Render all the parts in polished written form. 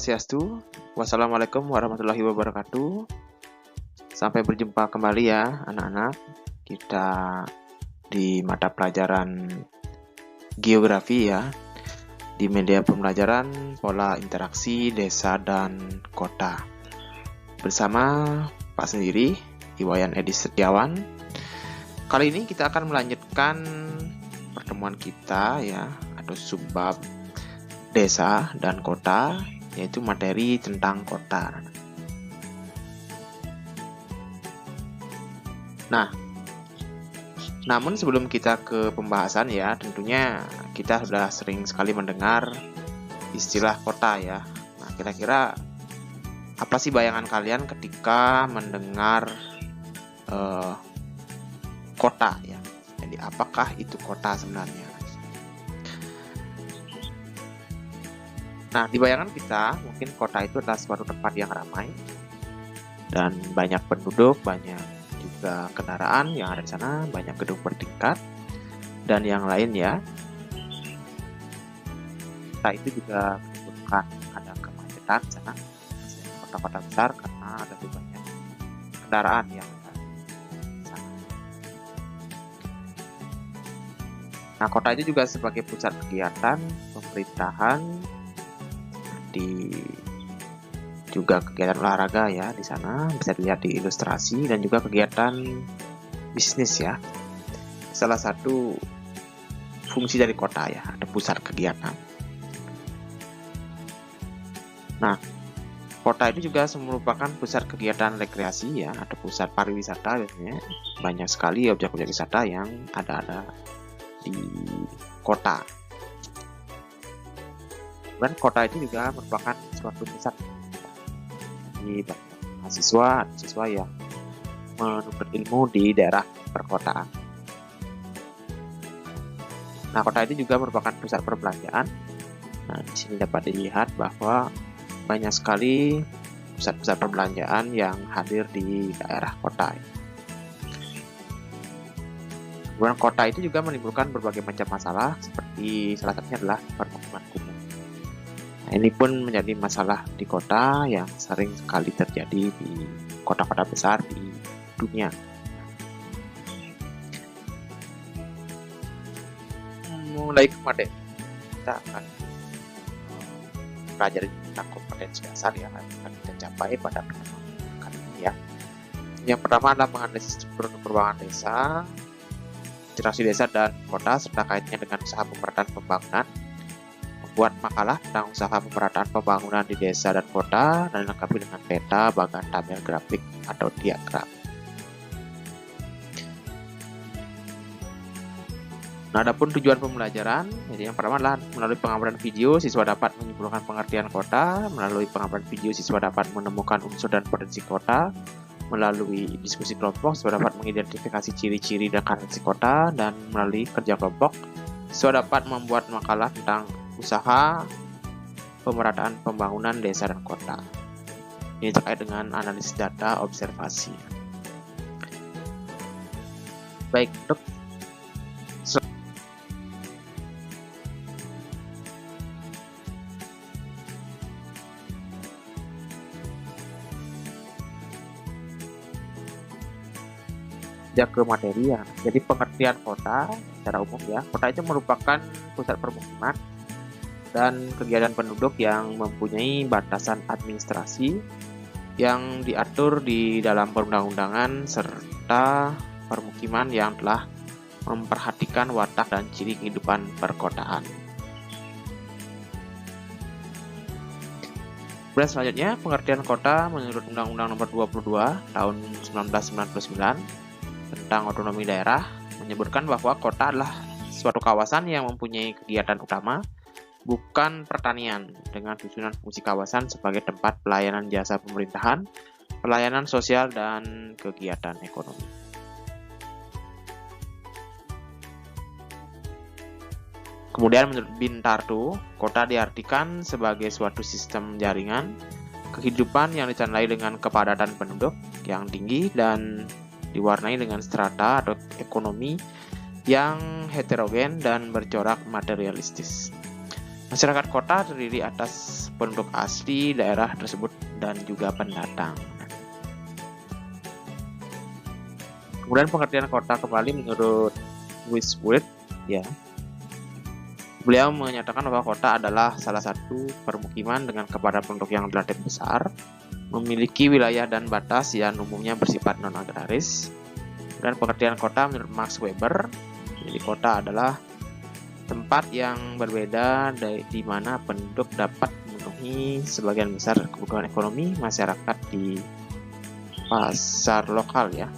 Swastiastu. Wassalamualaikum warahmatullahi wabarakatuh. Sampai berjumpa kembali ya anak-anak. Kita di mata pelajaran geografi ya. Di media pembelajaran pola interaksi desa dan kota. Bersama Pak sendiri, Iwayan Edi Setiawan. Kali ini kita akan melanjutkan pertemuan kita ya, atau subbab desa dan kota, yaitu materi tentang kota. Nah, namun sebelum kita ke pembahasan ya, tentunya kita sudah sering sekali mendengar istilah kota ya. Nah, kira-kira apa sih bayangan kalian ketika mendengar kota ya? Jadi apakah itu kota sebenarnya? Nah, di bayangan kita, mungkin kota itu adalah suatu tempat yang ramai dan banyak penduduk, banyak juga kendaraan yang ada di sana, banyak gedung bertingkat dan yang lain ya. Kota itu juga menimbulkan ada kemacetan di sana, kota-kota besar karena ada banyak kendaraan yang ada di sana. Nah, kota itu juga sebagai pusat kegiatan pemerintahan, juga kegiatan olahraga ya di sana, bisa dilihat di ilustrasi, dan juga kegiatan bisnis ya. Salah satu fungsi dari kota ya, ada pusat kegiatan. Nah, kota itu juga merupakan pusat kegiatan rekreasi ya, atau pusat pariwisata biasanya. Banyak sekali objek-objek wisata yang ada di kota. Dan kota itu juga merupakan suatu pusat di mahasiswa yang menuntut ilmu di daerah perkotaan. Nah, kota itu juga merupakan pusat perbelanjaan. Nah, di sini dapat dilihat bahwa banyak sekali pusat-pusat perbelanjaan yang hadir di daerah kota. Kemudian kota itu juga menimbulkan berbagai macam masalah, seperti salah satunya adalah permukiman kumuh. Nah, ini pun menjadi masalah di kota yang sering sekali terjadi di kota-kota besar di dunia. Mulai kemarin kita akan pelajari tentang kompetensi dasar yang akan kita capai pada pertemuan kali ini ya. Yang pertama adalah menganalisis struktur perkembangan desa, integrasi desa dan kota serta kaitnya dengan usaha pemerataan pembangunan. Buat makalah tentang usaha pemerataan pembangunan di desa dan kota dan dilengkapi dengan peta, bagan, tabel, grafik, atau diagram. Nah, adapun tujuan pembelajaran, jadi yang pertama adalah melalui pengamatan video, siswa dapat menyimpulkan pengertian kota. Melalui pengamatan video, siswa dapat menemukan unsur dan potensi kota. Melalui diskusi kelompok, siswa dapat mengidentifikasi ciri-ciri dan karakteristik kota. Dan melalui kerja kelompok, siswa dapat membuat makalah tentang usaha pemerataan pembangunan desa dan kota. Ini terkait dengan analisis data observasi. Baik, untuk ke materi ya. Jadi pengertian kota secara umum ya, kota itu merupakan pusat permukiman dan kegiatan penduduk yang mempunyai batasan administrasi yang diatur di dalam perundang-undangan serta permukiman yang telah memperhatikan watak dan ciri kehidupan perkotaan. Kemudian selanjutnya, pengertian kota menurut Undang-Undang Nomor 22 Tahun 1999 tentang otonomi daerah menyebutkan bahwa kota adalah suatu kawasan yang mempunyai kegiatan utama, bukan pertanian, dengan susunan fungsi kawasan sebagai tempat pelayanan jasa pemerintahan, pelayanan sosial, dan kegiatan ekonomi. Kemudian menurut Bintartu, kota diartikan sebagai suatu sistem jaringan kehidupan yang ditandai dengan kepadatan penduduk yang tinggi dan diwarnai dengan strata atau ekonomi yang heterogen dan bercorak materialistis. Masyarakat kota terdiri atas penduduk asli daerah tersebut dan juga pendatang. Kemudian pengertian kota kembali menurut Wisworth, ya. Beliau menyatakan bahwa kota adalah salah satu permukiman dengan kepadan penduduk yang relatif besar, memiliki wilayah dan batas yang umumnya bersifat non-agraris. Dan pengertian kota menurut Max Weber, jadi kota adalah tempat yang berbeda di mana penduduk dapat memenuhi sebagian besar kebutuhan ekonomi masyarakat di pasar lokal, ya.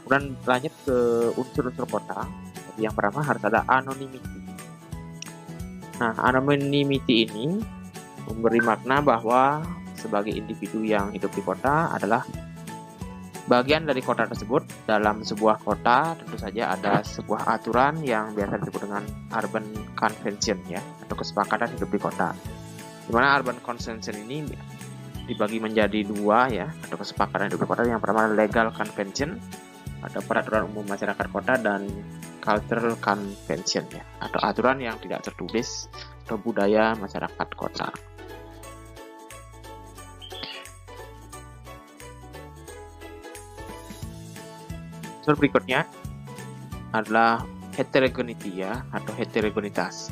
Kemudian lanjut ke unsur-unsur kota. Jadi yang pertama harus ada anonymity. Nah, anonymity ini memberi makna bahwa sebagai individu yang hidup di kota adalah bagian dari kota tersebut. Dalam sebuah kota tentu saja ada sebuah aturan yang biasa disebut dengan urban convention, ya, atau kesepakatan hidup di kota. Di mana urban convention ini dibagi menjadi dua, ya, atau kesepakatan hidup di kota. Yang pertama legal convention atau peraturan umum masyarakat kota, dan cultural convention, ya, atau aturan yang tidak tertulis atau budaya masyarakat kota. Unsur berikutnya adalah heterogeneity, ya, atau heterogenitas.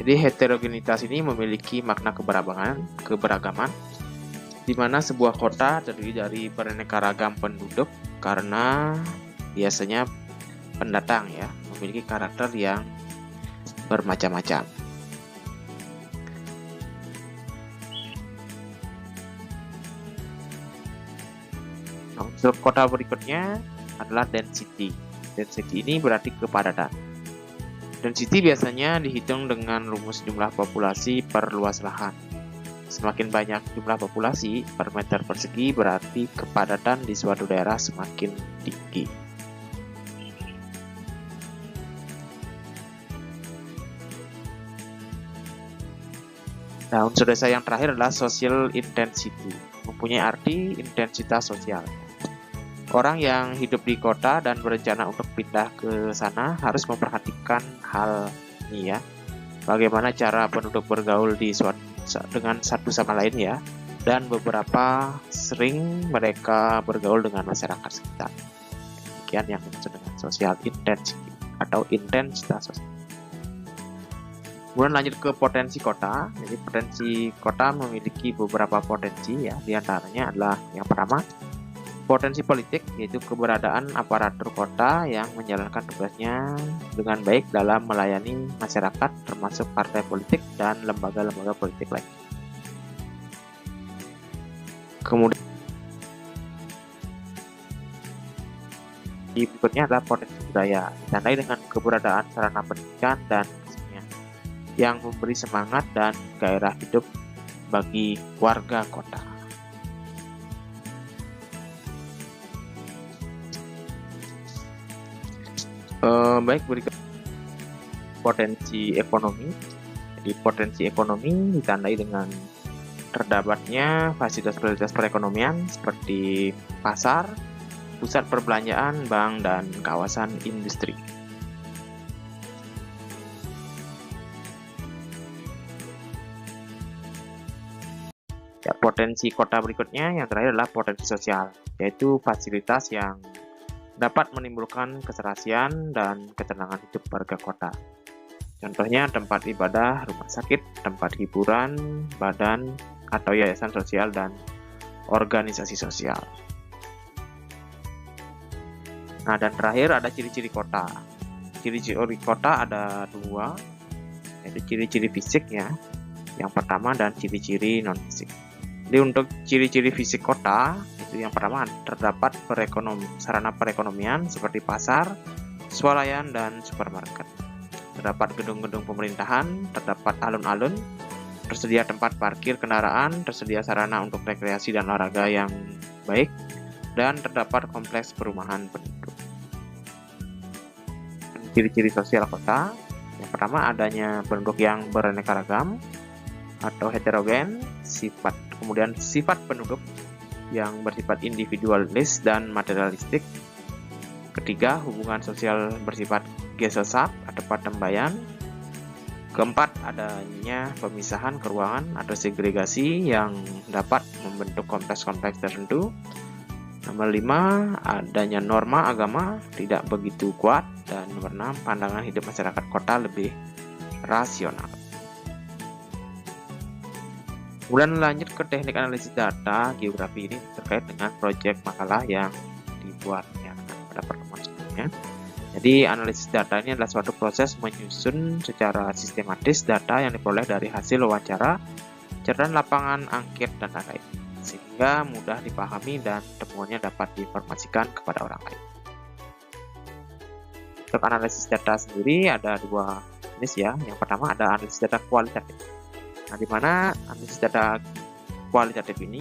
Jadi heterogenitas ini memiliki makna keberagaman, di mana sebuah kota terdiri dari beraneka ragam penduduk karena biasanya pendatang, ya, memiliki karakter yang bermacam-macam. Unsur kota berikutnya adalah density. Density ini berarti kepadatan. Density biasanya dihitung dengan rumus jumlah populasi per luas lahan. Semakin banyak jumlah populasi per meter persegi berarti kepadatan di suatu daerah semakin tinggi. Nah, unsur desa yang terakhir adalah social intensity. Mempunyai arti intensitas sosial. Orang yang hidup di kota dan berencana untuk pindah ke sana harus memperhatikan hal ini, ya. Bagaimana cara penduduk bergaul dengan satu sama lain, ya, dan beberapa sering mereka bergaul dengan masyarakat sekitar. Demikian yang dimaksud dengan social intensity atau intensitas sosial. Kemudian lanjut ke potensi kota. Jadi potensi kota memiliki beberapa potensi, ya. Di antaranya adalah yang pertama potensi politik, yaitu keberadaan aparatur kota yang menjalankan tugasnya dengan baik dalam melayani masyarakat, termasuk partai politik dan lembaga-lembaga politik lain. Kemudian berikutnya adalah potensi budaya, ditandai dengan keberadaan sarana pendidikan dan kesenian yang memberi semangat dan gairah hidup bagi warga kota. Baik, berikut potensi ekonomi. Jadi potensi ekonomi ditandai dengan terdapatnya fasilitas-fasilitas perekonomian seperti pasar, pusat perbelanjaan, bank, dan kawasan industri. Ya, potensi kota berikutnya yang terakhir adalah potensi sosial, yaitu fasilitas yang dapat menimbulkan keserasian dan ketenangan hidup warga kota. Contohnya tempat ibadah, rumah sakit, tempat hiburan, badan atau yayasan sosial, dan organisasi sosial. Nah, dan terakhir ada ciri-ciri kota. Ciri-ciri kota ada dua, yaitu ciri-ciri fisik, ya, yang pertama, dan ciri-ciri non-fisik. Jadi untuk ciri-ciri fisik kota, itu yang pertama terdapat sarana perekonomian seperti pasar, swalayan, dan supermarket. Terdapat gedung-gedung pemerintahan, terdapat alun-alun, tersedia tempat parkir kendaraan, tersedia sarana untuk rekreasi dan olahraga yang baik, dan terdapat kompleks perumahan penduduk. Ciri-ciri sosial kota, yang pertama adanya penduduk yang beraneka ragam atau heterogen, kemudian sifat penduduk yang bersifat individualis dan materialistik. Ketiga, hubungan sosial bersifat gesesak atau patembayan. Keempat, adanya pemisahan ke ruangan atau segregasi yang dapat membentuk kompleks-kompleks tertentu. Nomor 5, adanya norma agama tidak begitu kuat. Dan nomor 6, pandangan hidup masyarakat kota lebih rasional. Kemudian lanjut ke teknik analisis data geografi ini terkait dengan proyek makalah yang dibuatnya pada pertemuan sebelumnya. Jadi analisis data ini adalah suatu proses menyusun secara sistematis data yang diperoleh dari hasil wawancara, cerdas lapangan, angket, dan lain-lain, sehingga mudah dipahami dan temuannya dapat diinformasikan kepada orang lain. Untuk analisis data sendiri ada dua jenis ya. Yang pertama ada analisis data kualitatif. Nah, di mana analisis data kualitatif ini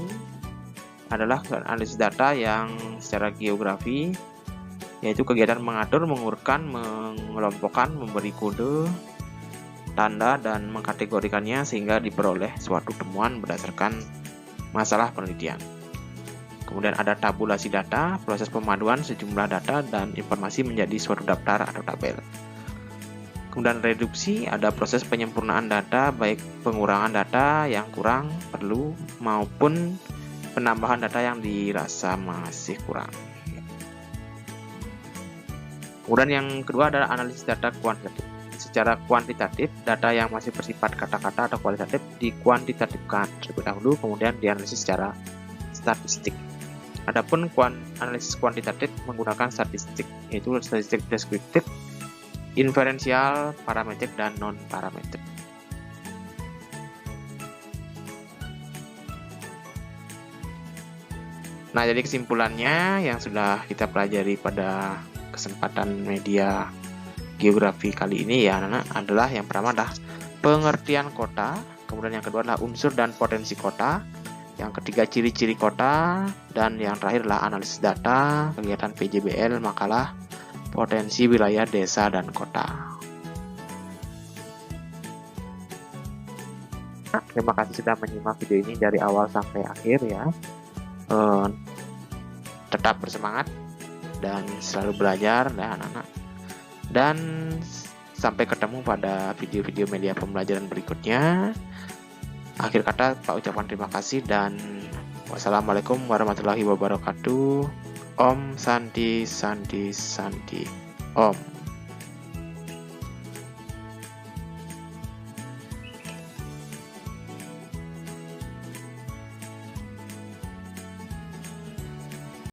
adalah analisis data yang secara geografi, yaitu kegiatan mengatur, mengurutkan, mengelompokkan, memberi kode, tanda, dan mengkategorikannya sehingga diperoleh suatu temuan berdasarkan masalah penelitian. Kemudian ada tabulasi data, proses pemaduan sejumlah data dan informasi menjadi suatu daftar atau tabel. Kemudian reduksi, ada proses penyempurnaan data, baik pengurangan data yang kurang perlu maupun penambahan data yang dirasa masih kurang. Kemudian yang kedua adalah analisis data kuantitatif. Secara kuantitatif, data yang masih bersifat kata-kata atau kualitatif dikuantitatifkan terlebih dahulu, kemudian dianalisis secara statistik. Adapun analisis kuantitatif menggunakan statistik, yaitu statistik deskriptif, inferensial, parametrik, dan non-parametrik. Nah, jadi kesimpulannya yang sudah kita pelajari pada kesempatan media geografi kali ini ya anak-anak adalah yang pertama adalah pengertian kota, kemudian yang kedua adalah unsur dan potensi kota, yang ketiga ciri-ciri kota, dan yang terakhir adalah analisis data, kegiatan PJBL, makalah, potensi wilayah desa dan kota. Terima kasih sudah menyimak video ini dari awal sampai akhir ya. Tetap bersemangat dan selalu belajar ya anak-anak. Dan sampai ketemu pada video-video media pembelajaran berikutnya. Akhir kata Pak ucapkan terima kasih dan wassalamualaikum warahmatullahi wabarakatuh. Om Santi Santi Santi Om.